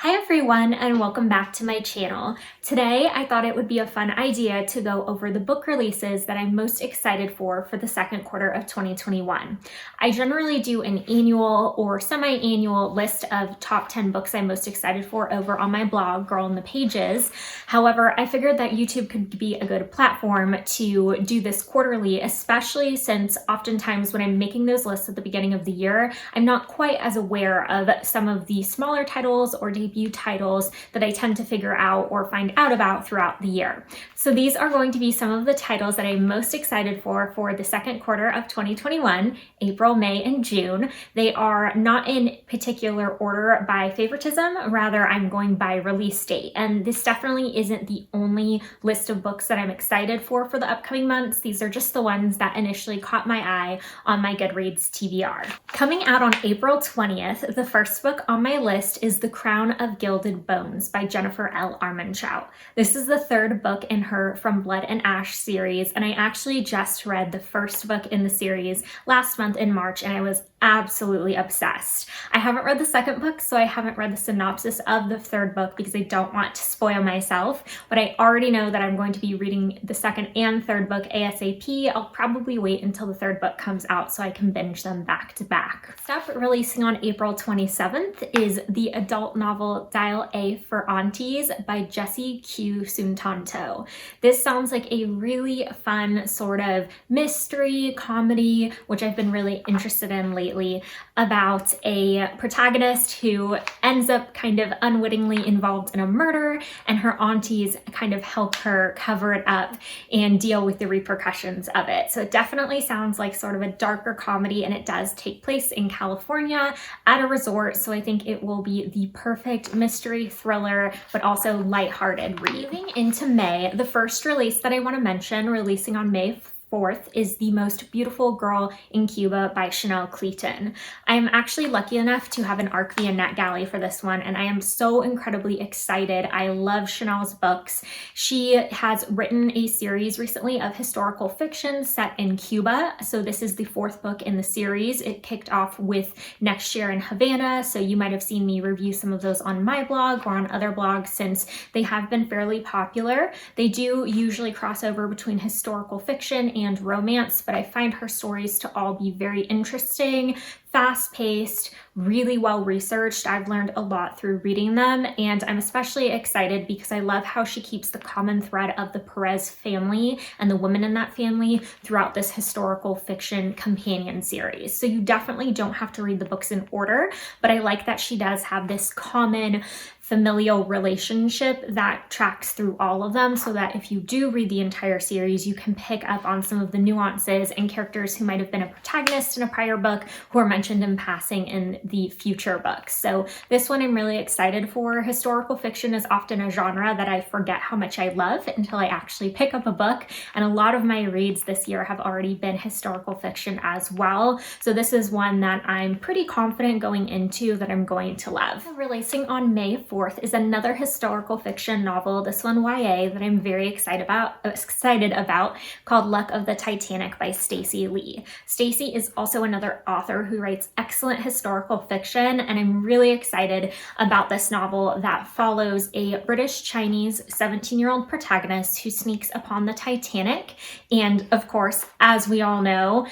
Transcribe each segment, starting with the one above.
Hi everyone, and welcome back to my channel. Today I thought it would be a fun idea to go over the book releases that I'm most excited for the second quarter of 2021. I generally do an annual or semi-annual list of top 10 books I'm most excited for over on my blog, Girl in the Pages. However, I figured that YouTube could be a good platform to do this quarterly, especially since oftentimes when I'm making those lists at the beginning of the year, I'm not quite as aware of some of the smaller titles or debut titles that I tend to figure out or find out about throughout the year. So these are going to be some of the titles that I'm most excited for the second quarter of 2021, April, May, and June. They are not in particular order by favoritism, rather I'm going by release date. And this definitely isn't the only list of books that I'm excited for the upcoming months. These are just the ones that initially caught my eye on my Goodreads TBR. Coming out on April 20th, the first book on my list is The Crown of Gilded Bones by Jennifer L. Armentrout. This is the third book in her From Blood and Ash series, and I actually just read the first book in the series last month in March, and I was absolutely obsessed. I haven't read the second book, so I haven't read the synopsis of the third book because I don't want to spoil myself, but I already know that I'm going to be reading the second and third book ASAP. I'll probably wait until the third book comes out so I can binge them back to back. Next up, releasing on April 27th is the adult novel Dial A for Aunties by Jessie Q. Suntanto. This sounds like a really fun sort of mystery comedy, which I've been really interested in lately, about a protagonist who ends up kind of unwittingly involved in a murder, and her aunties kind of help her cover it up and deal with the repercussions of it. So it definitely sounds like sort of a darker comedy, and it does take place in California at a resort, so I think it will be the perfect mystery thriller, but also lighthearted read. Moving into May, the first release that I want to mention, releasing on May 4th, is The Most Beautiful Girl in Cuba by Chanel Cleaton. I am actually lucky enough to have an ARC via NetGalley for this one, and I am so incredibly excited. I love Chanel's books. She has written a series recently of historical fiction set in Cuba, so this is the fourth book in the series. It kicked off with Next Year in Havana, so you might have seen me review some of those on my blog or on other blogs since they have been fairly popular. They do usually cross over between historical fiction and romance, but I find her stories to all be very interesting, fast-paced, really well-researched. I've learned a lot through reading them, and I'm especially excited because I love how she keeps the common thread of the Perez family and the women in that family throughout this historical fiction companion series. So you definitely don't have to read the books in order, but I like that she does have this common familial relationship that tracks through all of them, so that if you do read the entire series, you can pick up on some of the nuances and characters who might have been a protagonist in a prior book who are mentioned in passing in the future books. So this one I'm really excited for. Historical fiction is often a genre that I forget how much I love until I actually pick up a book, and a lot of my reads this year have already been historical fiction as well. So this is one that I'm pretty confident going into that I'm going to love. Releasing on May 4th is another historical fiction novel, this one YA, that I'm very excited about, called Luck of the Titanic by Stacey Lee. Stacey is also another author who writes excellent historical fiction, and I'm really excited about this novel that follows a British-Chinese 17-year-old protagonist who sneaks upon the Titanic, and of course, as we all know,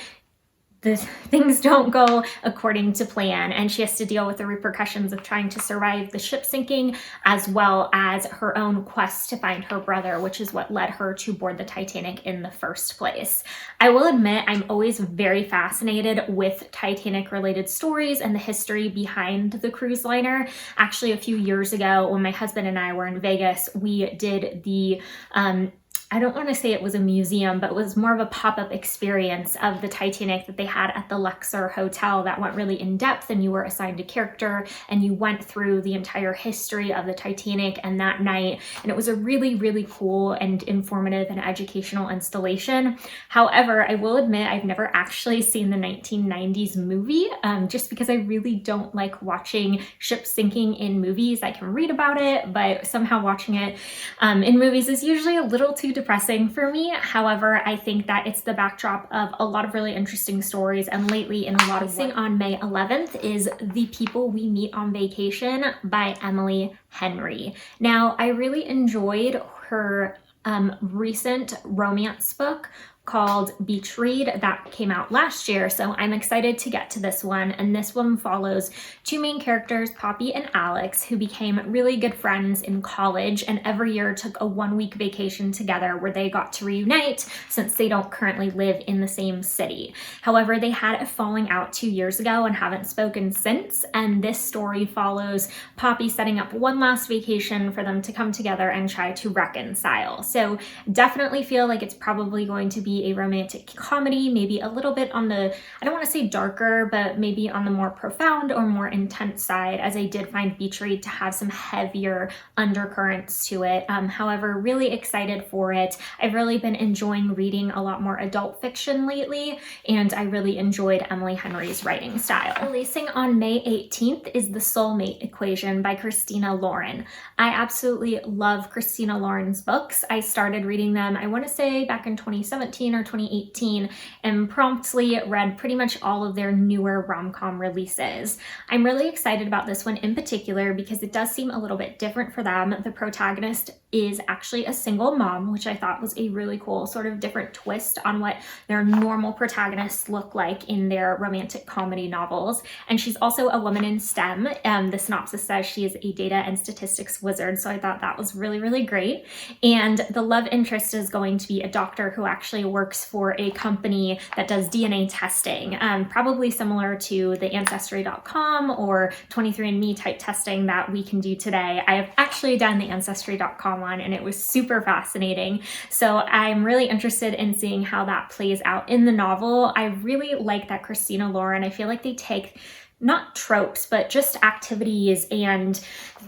things don't go according to plan, and she has to deal with the repercussions of trying to survive the ship sinking, as well as her own quest to find her brother, which is what led her to board the Titanic in the first place. I will admit I'm always very fascinated with Titanic-related stories and the history behind the cruise liner. Actually, a few years ago, when my husband and I were in Vegas, we did the I don't want to say it was a museum, but it was more of a pop-up experience of the Titanic that they had at the Luxor Hotel that went really in depth, and you were assigned a character and you went through the entire history of the Titanic and that night. And it was a really, really cool and informative and educational installation. However, I will admit I've never actually seen the 1990s movie just because I really don't like watching ships sinking in movies. I can read about it, but somehow watching it in movies is usually a little too depressing for me. However, I think that it's the backdrop of a lot of really interesting stories, and lately in a lot of on May 11th is The People We Meet on Vacation by Emily Henry. Now, I really enjoyed her recent romance book called Beach Read that came out last year, so I'm excited to get to this one. And this one follows two main characters, Poppy and Alex, who became really good friends in college and every year took a 1-week vacation together where they got to reunite since they don't currently live in the same city. However, they had a falling out 2 years ago and haven't spoken since, and this story follows Poppy setting up one last vacation for them to come together and try to reconcile. So definitely feel like it's probably going to be a romantic comedy, maybe a little bit on the, I don't want to say darker, but maybe on the more profound or more intense side, as I did find Beach Read to have some heavier undercurrents to it. However, really excited for it. I've really been enjoying reading a lot more adult fiction lately, and I really enjoyed Emily Henry's writing style. Releasing on May 18th is The Soulmate Equation by Christina Lauren. I absolutely love Christina Lauren's books. I started reading them, I want to say back in 2017 or 2018, and promptly read pretty much all of their newer rom-com releases. I'm really excited about this one in particular because it does seem a little bit different for them. The protagonist is actually a single mom, which I thought was a really cool sort of different twist on what their normal protagonists look like in their romantic comedy novels. And she's also a woman in STEM. The synopsis says she is a data and statistics wizard, so I thought that was really, really great. And the love interest is going to be a doctor who actually works for a company that does DNA testing, probably similar to the Ancestry.com or 23andMe type testing that we can do today. I have actually done the Ancestry.com one and it was super fascinating. So I'm really interested in seeing how that plays out in the novel. I really like that Christina Lauren, I feel like they take not tropes, but just activities and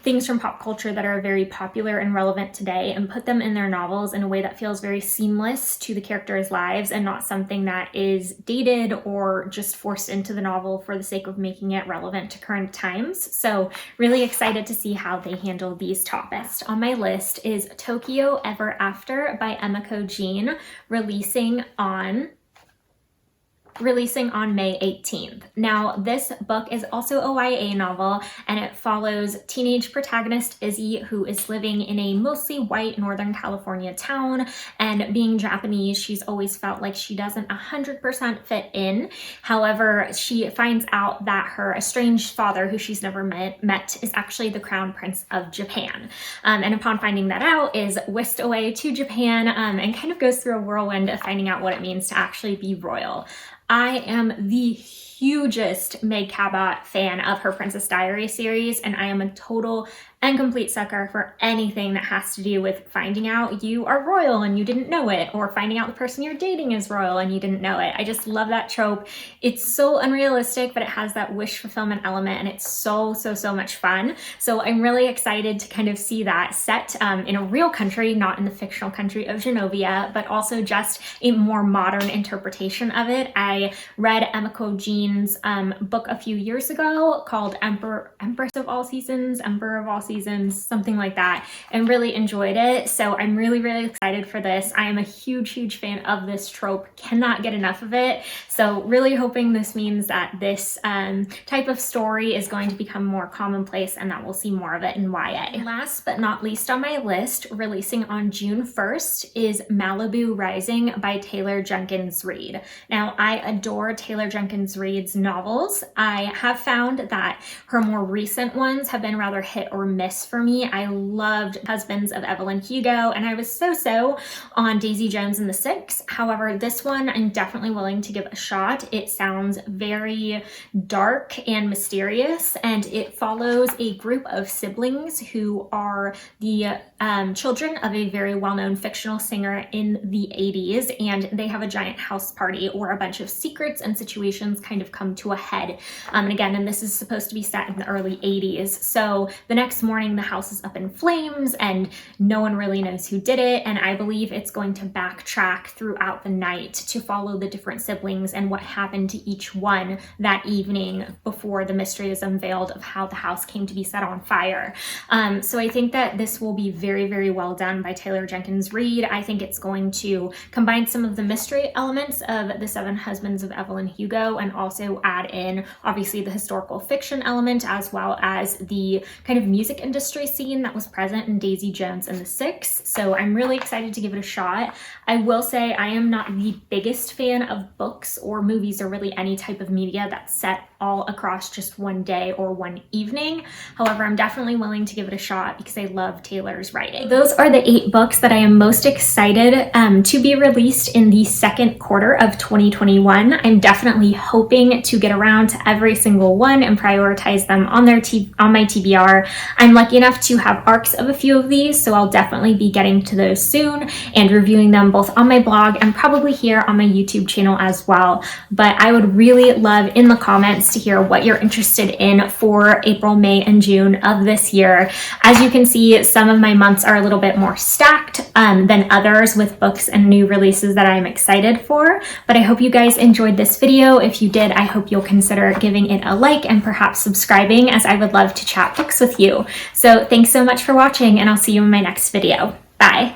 things from pop culture that are very popular and relevant today and put them in their novels in a way that feels very seamless to the characters' lives and not something that is dated or just forced into the novel for the sake of making it relevant to current times. So really excited to see how they handle these topics. On my list is Tokyo Ever After by Emiko Jean, releasing on May 18th. Now, this book is also a YA novel, and it follows teenage protagonist Izzy, who is living in a mostly white Northern California town, and being Japanese, she's always felt like she doesn't 100% fit in. However, she finds out that her estranged father, who she's never met, is actually the crown prince of Japan. And upon finding that out, is whisked away to Japan and kind of goes through a whirlwind of finding out what it means to actually be royal. I am the hugest Meg Cabot fan of her Princess Diary series, and I am a total and complete sucker for anything that has to do with finding out you are royal and you didn't know it, or finding out the person you're dating is royal and you didn't know it. I just love that trope. It's so unrealistic, but it has that wish fulfillment element, and it's so much fun. So I'm really excited to kind of see that set in a real country, not in the fictional country of Genovia, but also just a more modern interpretation of it. I read Emiko Jean's book a few years ago called Empress of All Seasons, Emperor of All Seasons, something like that, and really enjoyed it. So I'm really excited for this. I am a huge fan of this trope, cannot get enough of it. So really hoping this means that this type of story is going to become more commonplace and that we'll see more of it in YA. Last but not least on my list, releasing on June 1st, is Malibu Rising by Taylor Jenkins Reid. Now, I adore Taylor Jenkins Reid's novels. I have found that her more recent ones have been rather hit or miss for me. I loved Husbands of Evelyn Hugo, and I was so on Daisy Jones and the Six. However, this one I'm definitely willing to give a shot. It sounds very dark and mysterious, and it follows a group of siblings who are the children of a very well-known fictional singer in the 80s, and they have a giant house party where a bunch of secrets and situations kind of of come to a head. And this is supposed to be set in the early 80s. So the next morning, the house is up in flames and no one really knows who did it. And I believe it's going to backtrack throughout the night to follow the different siblings and what happened to each one that evening before the mystery is unveiled of how the house came to be set on fire. So I think that this will be very, very well done by Taylor Jenkins Reid. I think it's going to combine some of the mystery elements of The Seven Husbands of Evelyn Hugo and also add in obviously the historical fiction element as well as the kind of music industry scene that was present in Daisy Jones and the Six. So I'm really excited to give it a shot. I will say I am not the biggest fan of books or movies or really any type of media that's set all across just one day or one evening. However, I'm definitely willing to give it a shot because I love Taylor's writing. Those are the 8 books that I am most excited to be released in the second quarter of 2021. I'm definitely hoping to get around to every single one and prioritize them on my TBR. I'm lucky enough to have arcs of a few of these, so I'll definitely be getting to those soon and reviewing them both on my blog and probably here on my YouTube channel as well. But I would really love in the comments to hear what you're interested in for April, May, and June of this year. As you can see, some of my months are a little bit more stacked than others with books and new releases that I'm excited for. But I hope you guys enjoyed this video. If you did, I hope you'll consider giving it a like and perhaps subscribing, as I would love to chat books with you. So thanks so much for watching, and I'll see you in my next video. Bye.